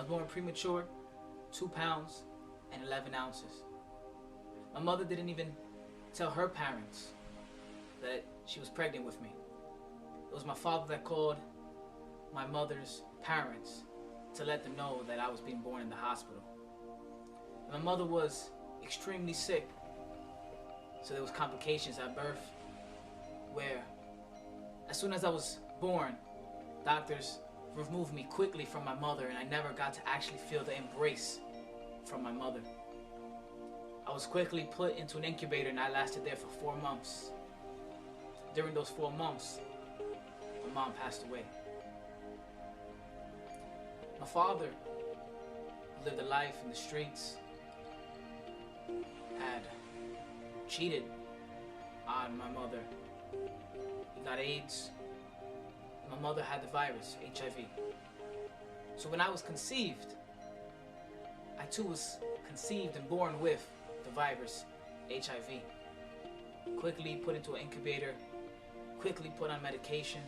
was born premature, 2 pounds and 11 ounces. My mother didn't even tell her parents that she was pregnant with me. It was my father that called my mother's parents to let them know that I was being born in the hospital. My mother was extremely sick, so there was complications at birth where as soon as I was born, doctors removed me quickly from my mother, and I never got to actually feel the embrace from my mother. I was quickly put into an incubator, and I lasted there for 4 months. During those 4 months, my mom passed away. My father lived a life in the streets, had cheated on my mother. He got AIDS. My mother had the virus, HIV. So when I was conceived, I too was conceived and born with the virus, HIV. Quickly put into an incubator, quickly put on medication.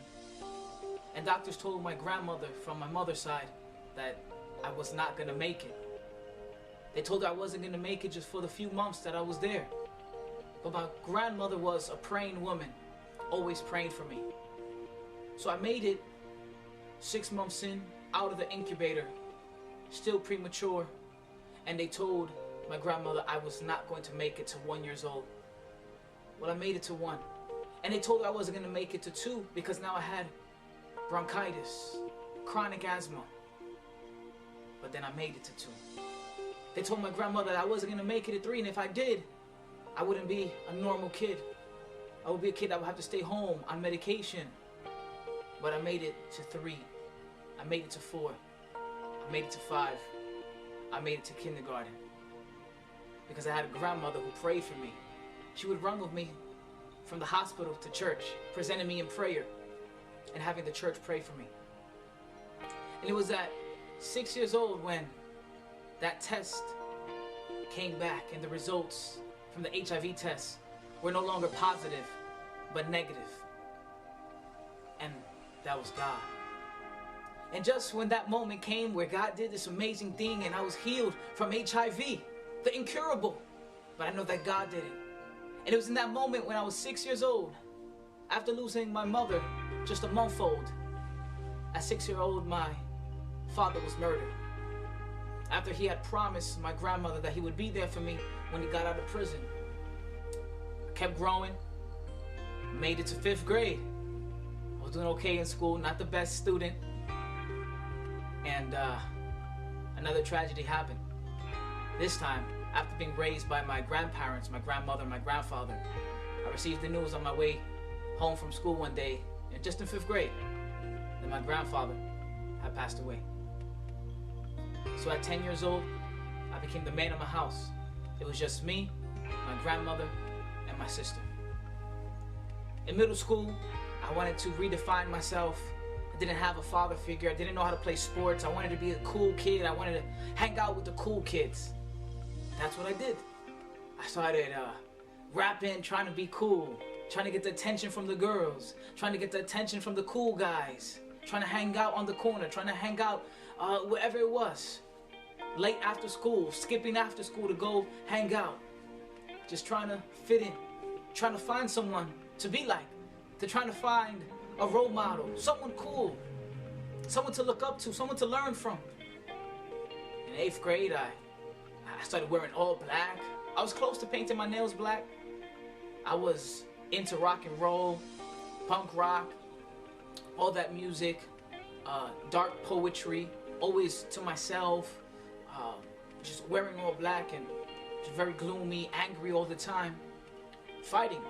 And doctors told my grandmother from my mother's side that I was not gonna make it. They told her I wasn't gonna make it just for the few months that I was there. But my grandmother was a praying woman, always praying for me. So I made it 6 months in, out of the incubator, still premature, and they told my grandmother I was not going to make it to 1 year old. Well, I made it to 1. And they told her I wasn't going to make it to 2 because now I had bronchitis, chronic asthma. But then I made it to 2. They told my grandmother that I wasn't going to make it to 3, and if I did, I wouldn't be a normal kid. I would be a kid that would have to stay home on medication. But I made it to 3. I made it to 4. I made it to 5. I made it to kindergarten. Because I had a grandmother who prayed for me. She would run with me from the hospital to church, presenting me in prayer and having the church pray for me. And it was at 6 years old when that test came back and the results from the HIV test were no longer positive, but negative. And that was God. And just when that moment came where God did this amazing thing and I was healed from HIV, the incurable, but I know that God did it. And it was in that moment when I was 6 years old, after losing my mother just a month old. At 6-year-old, my father was murdered. After he had promised my grandmother that he would be there for me when he got out of prison. I kept growing, made it to 5th grade. I was doing okay in school, not the best student. And another tragedy happened. This time, after being raised by my grandparents, my grandmother and my grandfather, I received the news on my way home from school one day, just in 5th grade, that my grandfather had passed away. So at 10 years old, I became the man of my house. It was just me, my grandmother, and my sister. In middle school, I wanted to redefine myself. I didn't have a father figure. I didn't know how to play sports. I wanted to be a cool kid. I wanted to hang out with the cool kids. That's what I did. I started rapping, trying to be cool, trying to get the attention from the girls, trying to get the attention from the cool guys, trying to hang out on the corner, trying to hang out wherever it was. Late after school, skipping after school to go hang out. Just trying to fit in, trying to find someone to be like, trying to find a role model, someone cool, someone to look up to, someone to learn from. In 8th grade, I started wearing all black. I was close to painting my nails black. I was into rock and roll, punk rock, all that music, dark poetry, always to myself, just wearing all black and just very gloomy, angry all the time, fighting.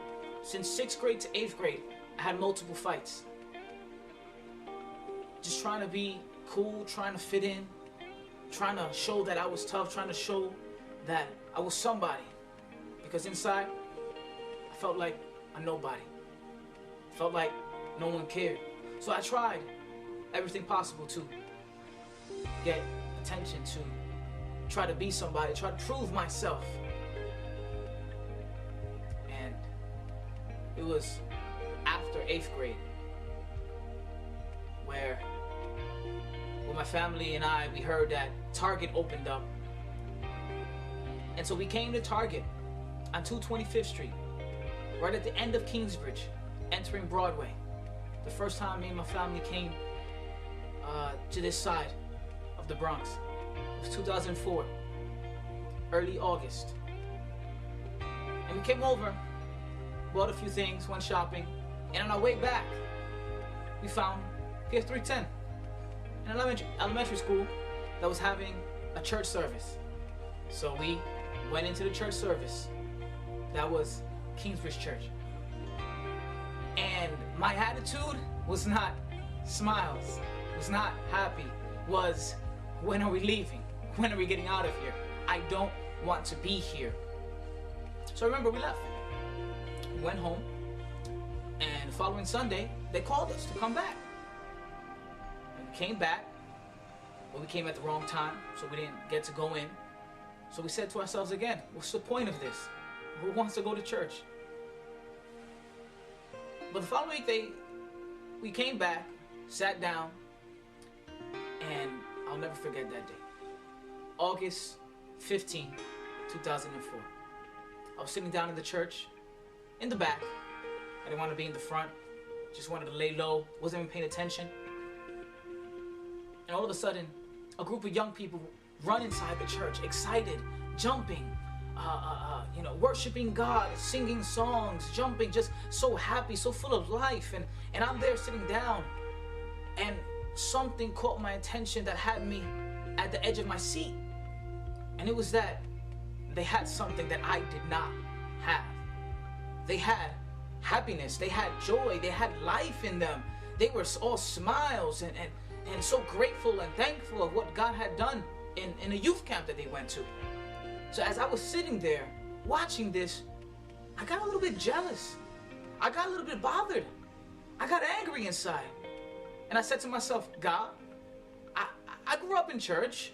Since 6th grade to 8th grade, I had multiple fights. Just trying to be cool, trying to fit in, trying to show that I was tough, trying to show that I was somebody. Because inside, I felt like a nobody. I felt like no one cared. So I tried everything possible to get attention, to try to be somebody, try to prove myself. And it was after 8th grade where my family and I, we heard that Target opened up. And so we came to Target on 225th Street, right at the end of Kingsbridge, entering Broadway. The first time me and my family came to this side of the Bronx. It was 2004, early August. And we came over, bought a few things, went shopping, and on our way back, we found Pier 310, an elementary school that was having a church service. So we went into the church service. That was Kingsbridge Church. And my attitude was not smiles, was not happy, was when are we leaving? When are we getting out of here? I don't want to be here. So I remember we left. We went home, and the following Sunday, they called us to come back. And we came back, but we came at the wrong time, so we didn't get to go in. So we said to ourselves again, what's the point of this? Who wants to go to church? But the following week, we came back, sat down, and I'll never forget that day. August 15, 2004. I was sitting down in the church, in the back. I didn't want to be in the front. Just wanted to lay low, wasn't even paying attention. And all of a sudden, a group of young people run inside the church, excited, jumping, worshiping God, singing songs, jumping, just so happy, so full of life. And I'm there sitting down, and something caught my attention that had me at the edge of my seat. And it was that they had something that I did not have. They had happiness, they had joy, they had life in them. They were all smiles and so grateful and thankful of what God had done in a youth camp that they went to. So as I was sitting there watching this, I got a little bit jealous. I got a little bit bothered. I got angry inside. And I said to myself, God, I grew up in church.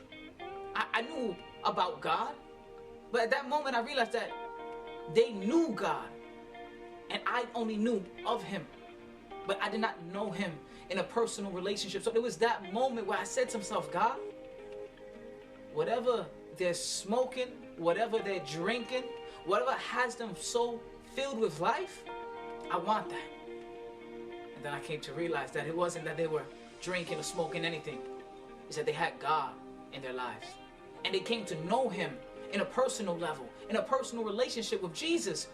I knew about God. But at that moment I realized that they knew God and I only knew of Him. But I did not know Him in a personal relationship. So there was that moment where I said to myself, God, whatever they're smoking, whatever they're drinking, whatever has them so filled with life, I want that. And then I came to realize that it wasn't that they were drinking or smoking anything. It's that they had God in their lives. And they came to know Him in a personal level, in a personal relationship with Jesus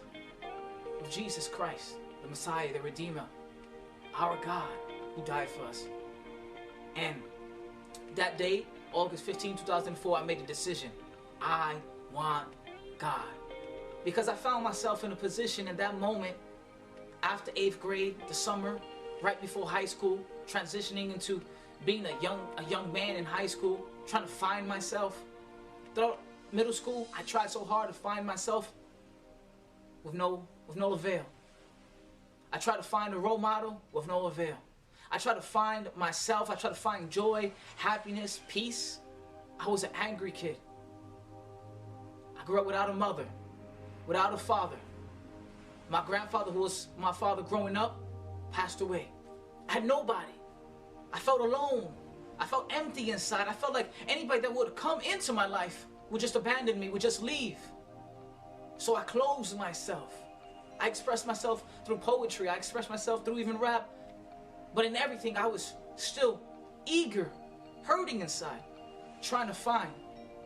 Christ, the Messiah, the Redeemer, our God who died for us. And that day, August 15, 2004, I made a decision. I want God. Because I found myself in a position in that moment, after 8th grade, the summer, right before high school, transitioning into being a young man in high school, trying to find myself. Throughout middle school, I tried so hard to find myself with no avail. I tried to find a role model with no avail. I tried to find myself. I tried to find joy, happiness, peace. I was an angry kid. I grew up without a mother, without a father. My grandfather, who was my father growing up, passed away. I had nobody. I felt alone. I felt empty inside. I felt like anybody that would come into my life would just abandon me, would just leave. So I closed myself. I expressed myself through poetry. I expressed myself through even rap. But in everything, I was still eager, hurting inside, trying to find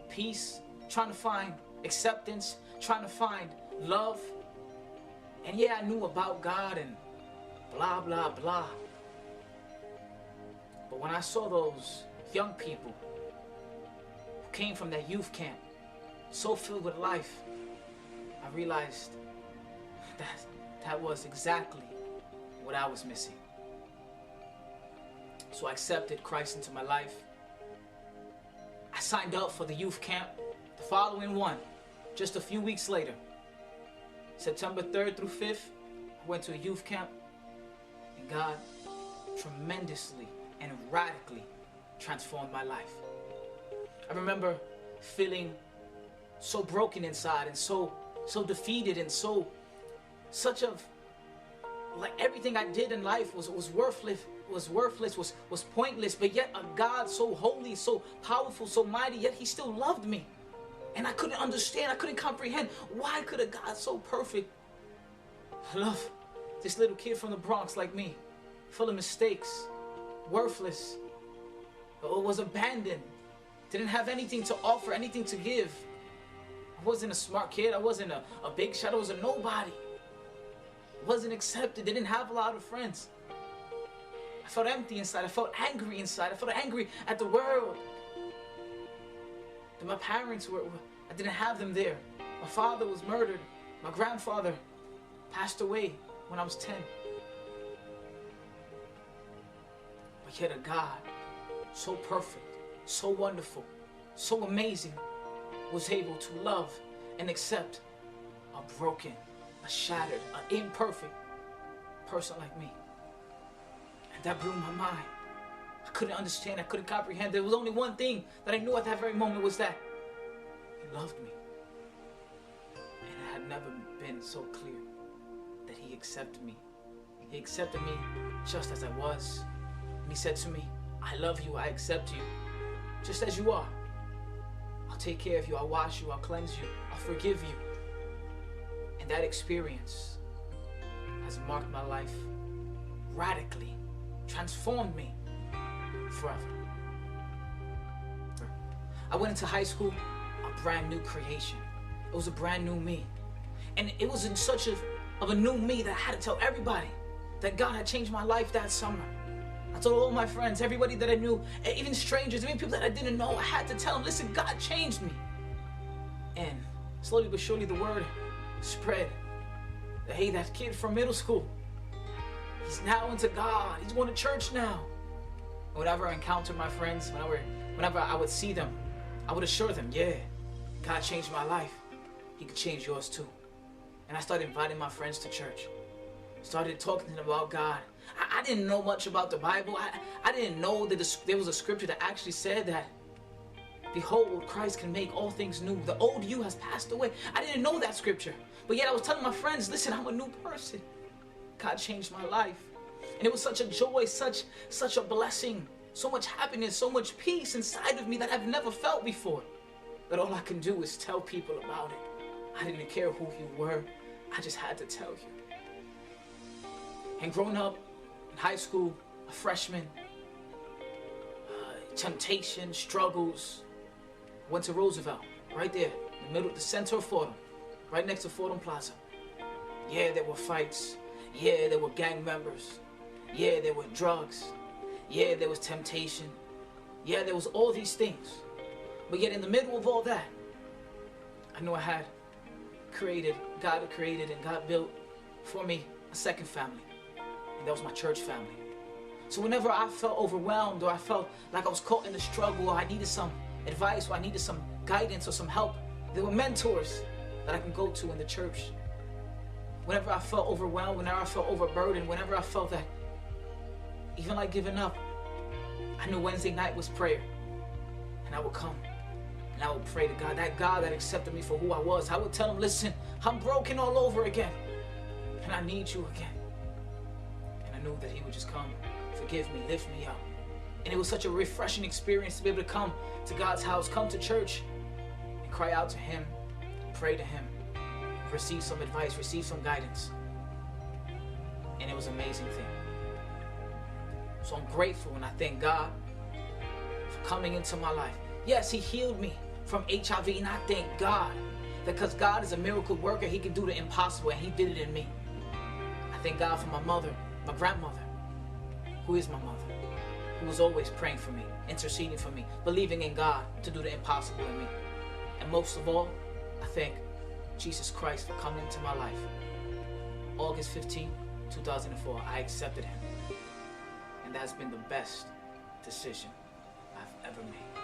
peace, trying to find acceptance, trying to find love. And yeah, I knew about God and blah, blah, blah. But when I saw those young people who came from that youth camp, so filled with life, I realized that was exactly what I was missing. So I accepted Christ into my life. I signed up for the youth camp, the following one, just a few weeks later. September 3rd through 5th, I went to a youth camp, and God tremendously and radically transformed my life. I remember feeling so broken inside and so defeated and such of like everything I did in life was was worthless, was pointless, but yet a God so holy, so powerful, so mighty, yet he still loved me. And I couldn't understand, I couldn't comprehend, why could a God so perfect love this little kid from the Bronx like me, full of mistakes, worthless, was abandoned, didn't have anything to offer, anything to give. I wasn't a smart kid, I wasn't a big shot, I was a nobody. Wasn't accepted, didn't have a lot of friends. I felt empty inside, I felt angry inside, I felt angry at the world. That my parents I didn't have them there. My father was murdered, my grandfather passed away when I was 10. But yet a God so perfect, so wonderful, so amazing was able to love and accept a broken, a shattered, an imperfect person like me. And that blew my mind. I couldn't understand, I couldn't comprehend. There was only one thing that I knew at that very moment, was that he loved me. And it had never been so clear that he accepted me. He accepted me just as I was. And he said to me, I love you, I accept you, just as you are. I'll take care of you, I'll wash you, I'll cleanse you, I'll forgive you. And that experience has marked my life radically, transformed me forever. I went into high school a brand new creation. It was a brand new me. And it was in such of a new me that I had to tell everybody that God had changed my life that summer. I told all my friends, everybody that I knew, even strangers, even people that I didn't know, I had to tell them, listen, God changed me. And slowly but surely the word spread that, hey, that kid from middle school, he's now into God, he's going to church now. And whenever I encountered my friends, whenever I would see them, I would assure them, yeah, God changed my life, he could change yours too. And I started inviting my friends to church. Started talking to them about God. I didn't know much about the Bible. I didn't know that there was a scripture that actually said that, behold, Christ can make all things new. The old you has passed away. I didn't know that scripture. But yet I was telling my friends, listen, I'm a new person. God changed my life. And it was such a joy, such a blessing, so much happiness, so much peace inside of me that I've never felt before. That all I can do is tell people about it. I didn't care who you were. I just had to tell you. And growing up in high school, a freshman, temptation, struggles, went to Roosevelt, right there, in the middle, the center of Fordham, right next to Fordham Plaza. Yeah, there were fights. Yeah, there were gang members. Yeah, there were drugs. Yeah, there was temptation. Yeah, there was all these things. But yet in the middle of all that, I knew I had God had created and God built for me a second family. And that was my church family. So whenever I felt overwhelmed, or I felt like I was caught in a struggle, or I needed some advice, or I needed some guidance or some help, there were mentors that I can go to in the church. Whenever I felt overwhelmed, whenever I felt overburdened, whenever I felt that, even like giving up, I knew Wednesday night was prayer. And I would come and I would pray to God, that God that accepted me for who I was. I would tell him, listen, I'm broken all over again, and I need you again. And I knew that he would just come, forgive me, lift me up. And it was such a refreshing experience to be able to come to God's house, come to church, and cry out to him, pray to him, receive some advice, receive some guidance. And it was an amazing thing. So I'm grateful and I thank God for coming into my life. Yes, he healed me from HIV, and I thank God that because God is a miracle worker, he can do the impossible, and he did it in me. I thank God for my mother, my grandmother, who is my mother, who was always praying for me, interceding for me, believing in God to do the impossible in me. And most of all, I thank Jesus Christ for coming into my life. August 15, 2004, I accepted him. And that's been the best decision I've ever made.